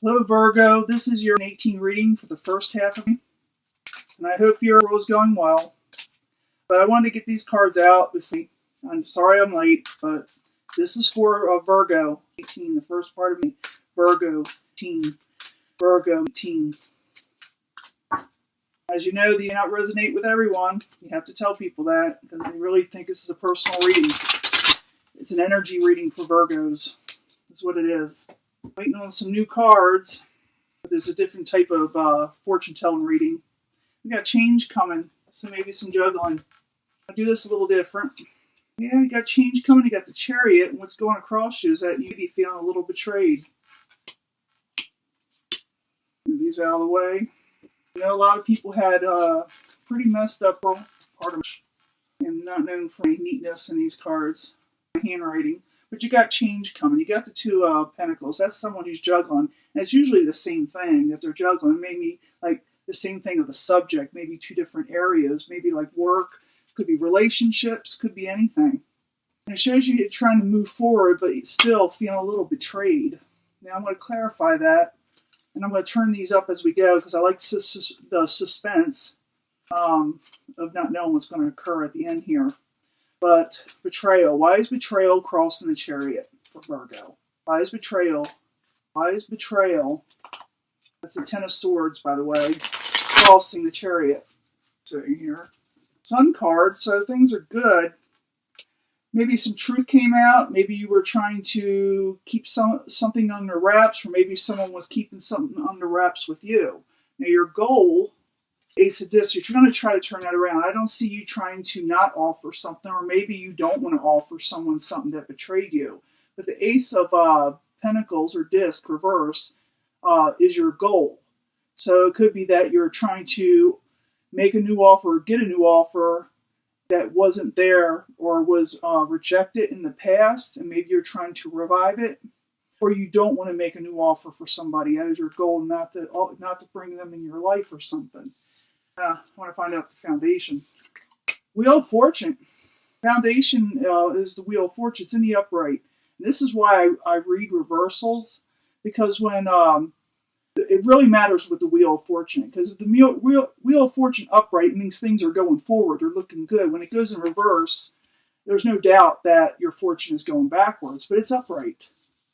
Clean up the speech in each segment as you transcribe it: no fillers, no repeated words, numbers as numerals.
Hello Virgo, this is your 18 reading for the first half of me, and I hope your world is going well. But I wanted to get these cards out with me. I'm sorry I'm late, but this is for Virgo 18, the first part of me. Virgo 18, Virgo 18. As you know, these may not resonate with everyone. You have to tell people that because they really think this is a personal reading. It's an energy reading for Virgos. That's what it is. Waiting on some new cards. There's a different type of fortune-telling reading. We got change coming, so maybe some juggling. I'll do this a little different. Yeah, you got change coming. You got the Chariot, and what's going across you is that you may be feeling a little betrayed. Move these out of the way. You know, a lot of people had pretty messed up part of them, and not known for any neatness in these cards, handwriting. But you got change coming. You got the Two of Pentacles. That's someone who's juggling. And it's usually the same thing that they're juggling. Maybe like the same thing of the subject. Maybe two different areas. Maybe like work. Could be relationships. Could be anything. And it shows you you're trying to move forward, but you're still feeling a little betrayed. Now I'm going to clarify that. And I'm going to turn these up as we go because I like the suspense of not knowing what's going to occur at the end here. But betrayal. Why is betrayal crossing the Chariot for Virgo? Why is betrayal? Why is betrayal? That's the Ten of Swords, by the way, crossing the Chariot. So here, Sun card. So things are good. Maybe some truth came out. Maybe you were trying to keep something under wraps, or maybe someone was keeping something under wraps with you. Now your goal. Ace of Discs, you're going to try to turn that around. I don't see you trying to not offer something, or maybe you don't want to offer someone something that betrayed you. But the Ace of Pentacles or Disc reverse is your goal. So it could be that you're trying to make a new offer or get a new offer that wasn't there or was rejected in the past, and maybe you're trying to revive it. Or you don't want to make a new offer for somebody. That is your goal, not to bring them in your life or something. I want to find out the foundation. Wheel of Fortune. Foundation is the Wheel of Fortune. It's in the upright. And this is why I read reversals, because when it really matters with the Wheel of Fortune. Because if the Wheel of Fortune upright means things are going forward, they're looking good. When it goes in reverse, there's no doubt that your fortune is going backwards, but it's upright.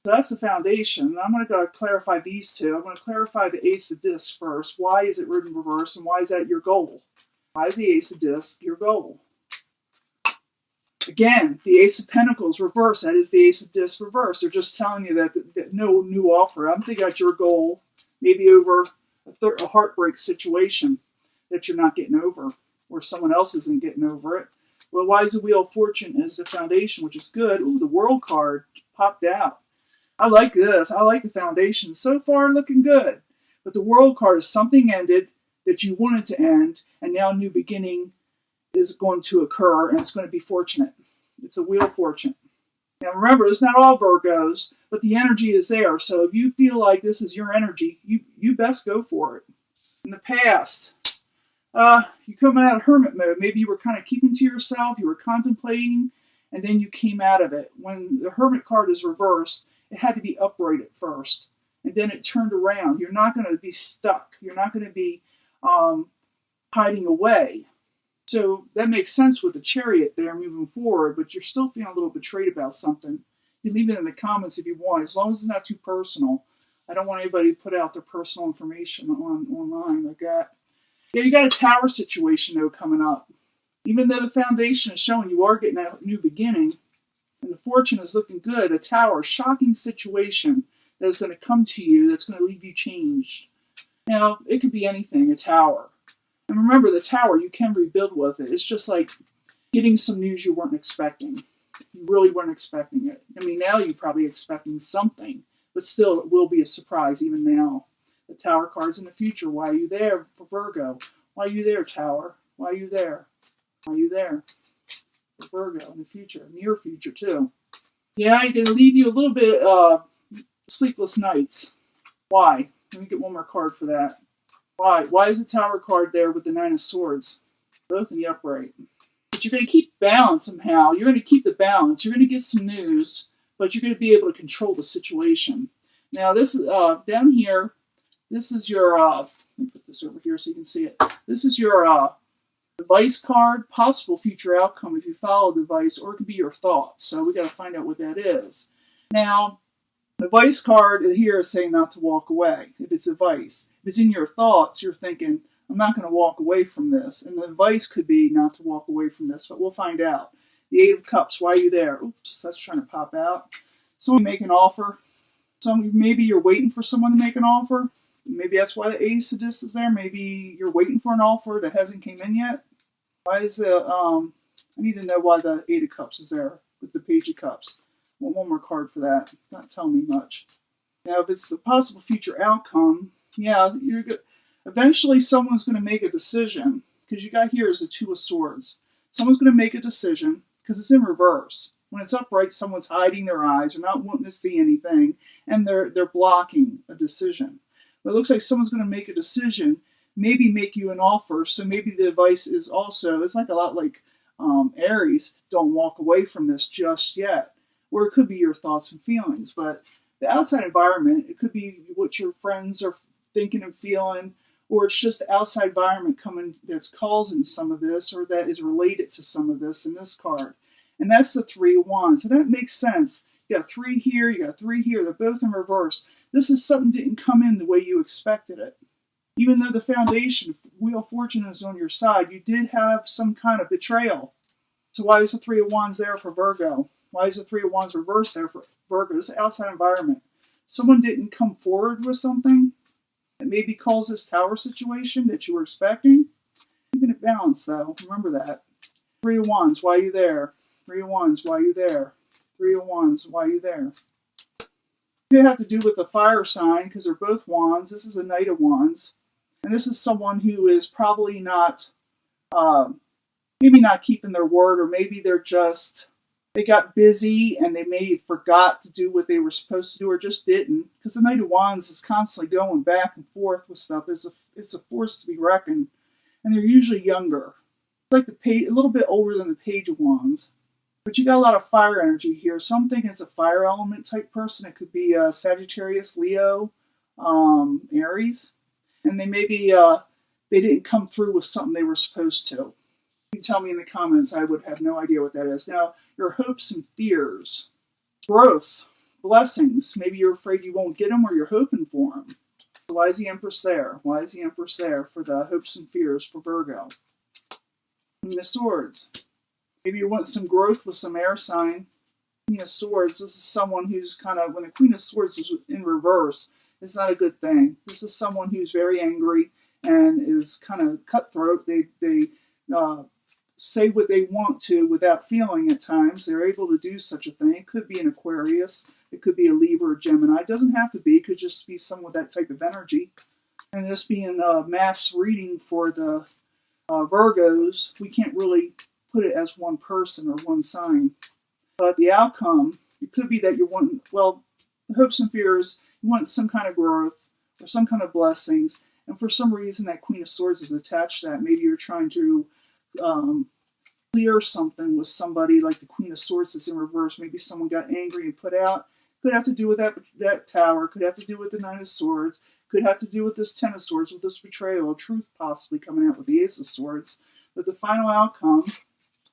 So that's the foundation. I'm going to clarify these two. I'm going to clarify the Ace of Discs first. Why is it written in reverse, and why is that your goal? Why is the Ace of Discs your goal? Again, the Ace of Pentacles reverse. That is the Ace of Discs reverse. They're just telling you that no new offer. I'm thinking that's your goal, maybe over a heartbreak situation that you're not getting over, or someone else isn't getting over it. Well, why is the Wheel of Fortune as the foundation, which is good? Ooh, the World card popped out. I like this. I like the foundation. So far, looking good. But the World card is something ended that you wanted to end, and now a new beginning is going to occur, and it's going to be fortunate. It's a Wheel of Fortune. Now remember, it's not all Virgos, but the energy is there. So if you feel like this is your energy, you best go for it. In the past, you coming out of hermit mode. Maybe you were kind of keeping to yourself. You were contemplating, and then you came out of it. When the Hermit card is reversed, it had to be upright at first, and then it turned around. You're not going to be stuck. You're not going to be hiding away. So that makes sense with the Chariot there moving forward, but you're still feeling a little betrayed about something. You leave it in the comments if you want, as long as it's not too personal. I don't want anybody to put out their personal information online like that. Yeah, you got a Tower situation, though, coming up. Even though the foundation is showing you are getting a new beginning, and the fortune is looking good, a Tower, shocking situation that is going to come to you that's going to leave you changed. Now, it could be anything, a Tower. And remember, the Tower, you can rebuild with it. It's just like getting some news you weren't expecting. You really weren't expecting it. I mean, now you're probably expecting something, but still, it will be a surprise even now. The Tower card's in the future. Why are you there, Virgo? Why are you there, Tower? Why are you there? Why are you there? Virgo in the future, near future too. Yeah, I'm going to leave you a little bit sleepless nights. Why? Let me get one more card for that. Why? Why is the Tower card there with the Nine of Swords? Both in the upright. But you're going to keep balance somehow. You're going to keep the balance. You're going to get some news, but you're going to be able to control the situation. Now this is down here. This is your. Let me put this over here so you can see it. This is your advice card, possible future outcome if you follow the advice, or it could be your thoughts. So we got to find out what that is. Now, the advice card here is saying not to walk away. If it's advice, if it's in your thoughts, you're thinking, I'm not going to walk away from this. And the advice could be not to walk away from this, but we'll find out. The Eight of Cups, why are you there? Oops, that's trying to pop out. Someone make an offer. Maybe you're waiting for someone to make an offer. Maybe that's why the Ace of Discs is there. Maybe you're waiting for an offer that hasn't came in yet. Why is I need to know why the Eight of Cups is there with the Page of Cups. I want one more card for that. It's not telling me much. Now, if it's the possible future outcome, yeah, you're good. Eventually someone's going to make a decision, because you got here is the Two of Swords. Someone's going to make a decision, because it's in reverse. When it's upright, someone's hiding their eyes, or not wanting to see anything, and they're blocking a decision. But it looks like someone's going to make a decision, maybe make you an offer, so maybe the advice is also, it's like a lot like Aries, don't walk away from this just yet. Or it could be your thoughts and feelings, but the outside environment, it could be what your friends are thinking and feeling, or it's just the outside environment coming that's causing some of this, or that is related to some of this in this card. And that's the Three of Wands. So that makes sense. You got 3 here, you got 3 here, they're both in reverse. This is something that didn't come in the way you expected it. Even though the foundation, Wheel of Fortune is on your side, you did have some kind of betrayal. So why is the Three of Wands there for Virgo? Why is the Three of Wands reversed there for Virgo? This is outside environment. Someone didn't come forward with something that maybe caused this tower situation that you were expecting. Keeping it balanced, though. Remember that. Three of Wands, why are you there? Three of Wands, why are you there? Three of Wands, why are you there? It have to do with the fire sign, because they're both Wands. This is a Knight of Wands. And this is someone who is probably not, maybe not keeping their word, or maybe they're just, they got busy and they maybe forgot to do what they were supposed to do, or just didn't. Because the Knight of Wands is constantly going back and forth with stuff. It's a force to be reckoned. And they're usually younger. Like the page, a little bit older than the Page of Wands. But you got a lot of fire energy here. So I'm thinking it's a fire element type person. It could be Sagittarius, Leo, Aries. And they maybe they didn't come through with something they were supposed to. You can tell me in the comments. I would have no idea what that is. Now, your hopes and fears. Growth. Blessings. Maybe you're afraid you won't get them, or you're hoping for them. So why is the Empress there? Why is the Empress there for the hopes and fears for Virgo? Queen of Swords. Maybe you want some growth with some air sign. Queen of Swords. This is someone who's kind of, when the Queen of Swords is in reverse, it's not a good thing. This is someone who's very angry and is kind of cutthroat. They say what they want to without feeling at times. They're able to do such a thing. It could be an Aquarius. It could be a Libra or Gemini. It doesn't have to be. It could just be someone with that type of energy. And this being a mass reading for the Virgos, we can't really put it as one person or one sign. But the outcome, it could be that you want, well, the hopes and fears, you want some kind of growth or some kind of blessings. And for some reason, that Queen of Swords is attached to that. Maybe you're trying to clear something with somebody, like the Queen of Swords is in reverse. Maybe someone got angry and put out. Could have to do with that tower. Could have to do with the Nine of Swords. Could have to do with this Ten of Swords, with this betrayal, truth possibly coming out with the Ace of Swords. But the final outcome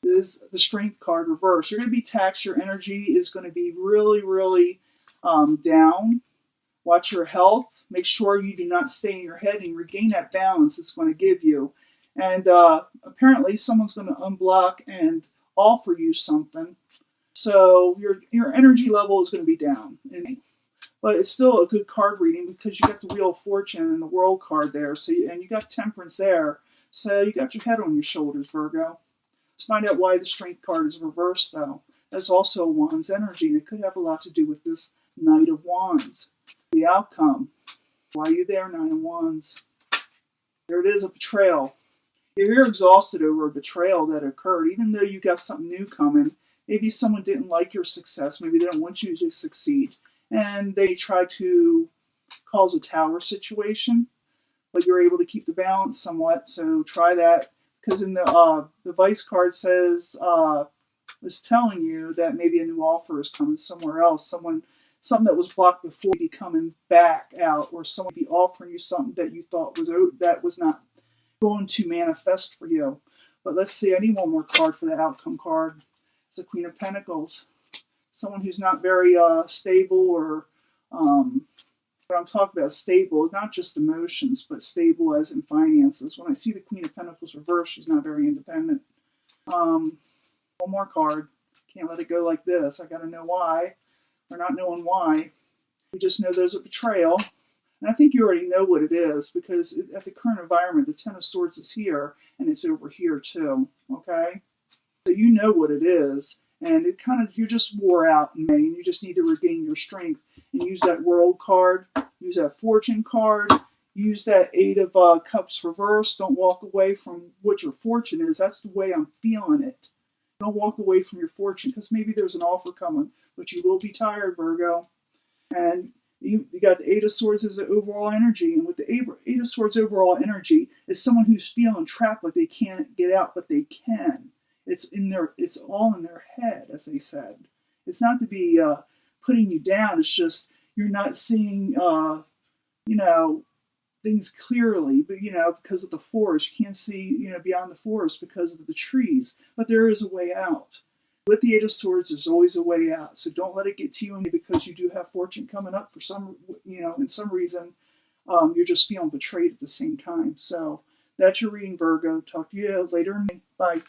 is the Strength card reversed. You're going to be taxed. Your energy is going to be really, really down. Watch your health. Make sure you do not stay in your head and regain that balance it's going to give you. And apparently someone's going to unblock and offer you something. So your energy level is going to be down. But it's still a good card reading, because you got the Wheel of Fortune and the World card there. And you got Temperance there. So you got your head on your shoulders, Virgo. Let's find out why the Strength card is reversed, though. That's also Wands energy, and it could have a lot to do with this Knight of Wands. The outcome. Why are you there, Nine of Wands? There it is, a betrayal. You're exhausted over a betrayal that occurred, even though you got something new coming. Maybe someone didn't like your success. Maybe they don't want you to succeed. And they try to cause a tower situation, but you're able to keep the balance somewhat, so try that. Because in the Vice card says, is telling you that maybe a new offer is coming somewhere else. something that was blocked before be coming back out, or someone be offering you something that you thought was not going to manifest for you. But let's see, I need one more card for the outcome card. It's the Queen of Pentacles. Someone who's not very stable, or what I'm talking about stable, not just emotions, but stable as in finances. When I see the Queen of Pentacles reversed, she's not very independent. One more card. Can't let it go like this. I got to know why. Or not knowing why. We just know there's a betrayal. And I think you already know what it is, because at the current environment, the Ten of Swords is here, and it's over here too. Okay? So you know what it is. And it kind of, you're just wore out in May, and you just need to regain your strength. And use that World card, use that Fortune card, use that Eight of Cups reversed. Don't walk away from what your fortune is. That's the way I'm feeling it. Don't walk away from your fortune, because maybe there's an offer coming, but you will be tired, Virgo. And you got the Eight of Swords as the overall energy, and with the Eight of Swords overall energy is someone who's feeling trapped, like they can't get out, but they can. It's all in their head, as they said. It's not to be putting you down. It's just you're not seeing, things clearly. But because of the forest, you can't see, beyond the forest because of the trees. But there is a way out. With the Eight of Swords, there's always a way out. So don't let it get to you, because you do have fortune coming up for some, in some reason, you're just feeling betrayed at the same time. So that's your reading, Virgo. Talk to you later. Bye.